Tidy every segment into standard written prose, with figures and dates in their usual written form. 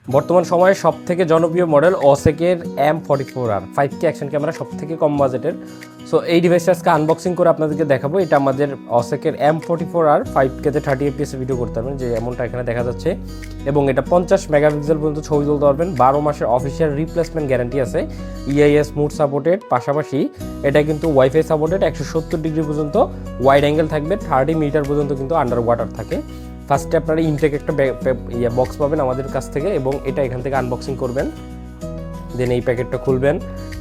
বর্তমান সময়ে সবথেকে জনপ্রিয় model ওসেকের M44R 5K action camera সবথেকে কম বাজেটের। সো এই ডিভাইসটা আজকে আনবক্সিং করে আপনাদেরকে দেখাবো। এটা আমাদের ওসেকের M44R 5K তে 30 fps ভিডিও করতে পারবেন, যে এমনটা এখানে দেখা যাচ্ছে, এবং এটা 50 মেগাপিক্সেল পর্যন্ত ছবি তুলতে পারবেন। 12 মাসের অফিসিয়াল রিপ্লেসমেন্ট গ্যারান্টি আছে, EIS মোড সাপোর্টেড, পাশাপাশি এটা কিন্তু ওয়াইফাই সাপোর্টেড, 170 ডিগ্রি পর্যন্ত ওয়াইড অ্যাঙ্গেল থাকবে, 30 মিটার পর্যন্ত কিন্তু আন্ডার ওয়াটার থাকে। ফার্স্টে আপনারা ইনটেক একটা বক্স পাবেন আমাদের কাছ থেকে, এবং এটা এখান থেকে আনবক্সিং করবেন, দেন এই প্যাকেটটা খুলবেন।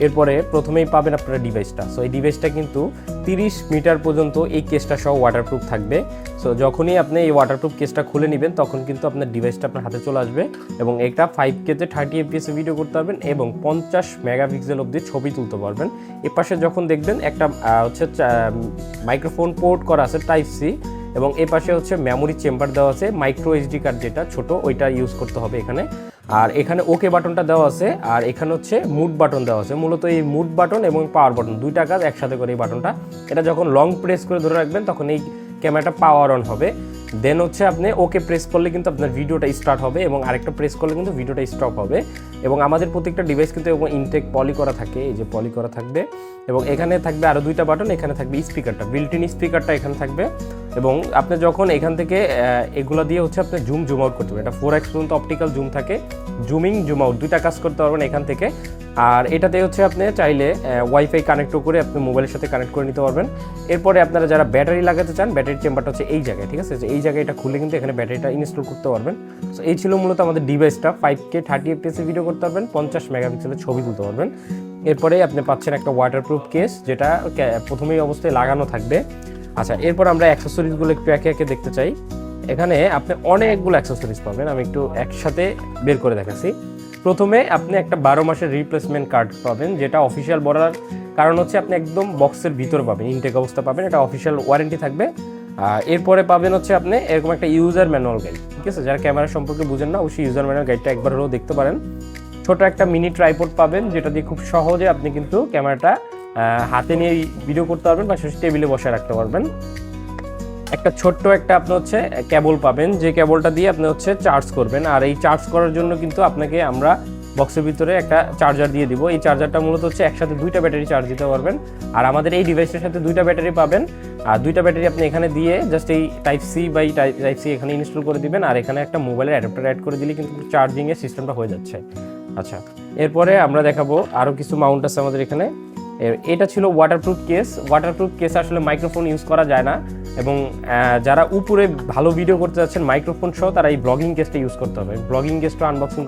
এরপরে প্রথমেই পাবেন আপনারা ডিভাইসটা। সো এই ডিভাইসটা কিন্তু 30 মিটার পর্যন্ত এই কেসটা সহ ওয়াটারপ্রুফ থাকবে। সো যখনই আপনি এই ওয়াটারপ্রুফ কেসটা খুলে নেবেন তখন কিন্তু আপনার ডিভাইসটা আপনার হাতে চলে আসবে, এবং এটা 5K তে 30 fps ভিডিও করতে পারবেন এবং 50 মেগাপিক্সেল অবধি ছবি তুলতে পারবেন। এর পাশে যখন দেখবেন একটা মাইক্রোফোন পোর্ট করা আছে টাইপ সি, এবং এ পাশে হচ্ছে মেমোরি চেম্বার দেওয়া আছে, মাইক্রো SD কার্ড যেটা ছোট ওইটা ইউজ করতে হবে এখানে। আর এখানে ওকে বাটনটা দেওয়া আছে, আর এখানে হচ্ছে মুড বাটন দেওয়া আছে। মূলত এই মুড বাটন এবং পাওয়ার বাটন দুইটা কাজ একসাথে করে এই বাটনটা, এটা যখন লং প্রেস করে ধরে রাখবেন তখন এই ক্যামেরাটা পাওয়ার অন হবে। দেন হচ্ছে আপনি ওকে প্রেস করলে কিন্তু আপনার ভিডিওটা স্টার্ট হবে, এবং আরেকটা প্রেস করলে কিন্তু ভিডিওটা স্টপ হবে। এবং আমাদের প্রত্যেকটা ডিভাইস কিন্তু এবং ইনটেক পলি করা থাকে, এই যে পলি করা থাকবে, এবং এখানে থাকবে আরও দুইটা বাটন, এখানে থাকবে স্পিকারটা, বিল্ট ইন স্পিকারটা এখানে থাকবে। এবং আপনি যখন এখান থেকে এগুলো দিয়ে হচ্ছে আপনি জুম আউট করতে পারবেন, এটা 4x পর্যন্ত অপটিক্যাল জুম থাকে, জুম আউট দুইটা কাজ করতে পারবেন এখান থেকে। আর এটাতে হচ্ছে আপনি চাইলে ওয়াইফাই কানেক্টও করে আপনি মোবাইলের সাথে কানেক্ট করে নিতে পারবেন। এরপরে আপনারা যারা ব্যাটারি লাগাতে চান, ব্যাটারির চেম্বারটা হচ্ছে এই জায়গায়, ঠিক আছে, এই জায়গায় এটা খুলে কিন্তু এখানে ব্যাটারিটা ইনস্টল করতে পারবেন। সো এই ছিল মূলত আমাদের ডিভাইসটা। 5K 30 fps ভিডিও করতে পারবেন, 50 মেগাপিক্সেলের ছবি তুলতে পারবেন। এরপরে আপনি পাচ্ছেন একটা ওয়াটারপ্রুফ কেস, যেটা প্রথমেই অবস্থায় লাগানো থাকবে। আচ্ছা, এরপর আমরা অ্যাক্সেসরিজগুলো একটু একে একে দেখতে চাই। এখানে আপনি অনেকগুলো অ্যাক্সেসরিজ পাবেন, আমি একটু একসাথে বের করে দেখাচ্ছি। প্রথমে আপনি একটা 12 মাসের রিপ্লেসমেন্ট কার্ড পাবেন, যেটা অফিসিয়াল বলার কারণ হচ্ছে আপনি একদম বক্সের ভিতরে পাবেন, ইনটেক অবস্থা পাবেন, এটা অফিসিয়াল ওয়ারেন্টি থাকবে। এরপরে পাবেন হচ্ছে আপনি এরকম একটা ইউজার ম্যানুয়াল গাইড, ঠিক আছে, যারা ক্যামেরা সম্পর্কে বুঝেন না অবশ্যই ইউজার ম্যানুয়াল গাইডটা একবার হলেও দেখতে পারেন। ছোট একটা মিনি ট্রাইপড পাবেন, যেটা দিয়ে খুব সহজে আপনি কিন্তু ক্যামেরাটা হাতে নিয়ে ভিডিও করতে পারবেন, বা টেবিলে বসে রাখতে পারবেন। একটা ছোট্ট একটা আপনি হচ্ছে কেবল পাবেন, যে কেবলটা দিয়ে আপনি হচ্ছে চার্জ করবেন। আর এই চার্জ করার জন্য কিন্তু আপনাকে আমরা বক্সের ভিতরে একটা চার্জার দিয়ে দিব। এই চার্জারটা মূলত হচ্ছে একসাথে দুইটা ব্যাটারি চার্জ দিতে পারবেন। আর আমাদের এই ডিভাইসের সাথে দুইটা ব্যাটারি পাবেন, আর দুইটা ব্যাটারি আপনি এখানে দিয়ে জাস্ট এই টাইপ সি এখানে ইনস্টল করে দিবেন, আর এখানে একটা মোবাইলের অ্যাডাপ্টার অ্যাড করে দিলে কিন্তু চার্জিংয়ের সিস্টেমটা হয়ে যাচ্ছে। আচ্ছা, এরপরে আমরা দেখাবো আরও কিছু মাউন্ট আছে আমাদের এখানে। এটা ছিল ওয়াটারপ্রুফ কেস আসলে মাইক্রোফোন ইউজ করা যায় না, এবং যারা উপরে ভালো ভিডিও করতে যাচ্ছেন মাইক্রোফোন সহ, তারা এই ব্লগিং কেসটা ইউজ করতে হবে। ব্লগিং কেসটা আনবক্সিং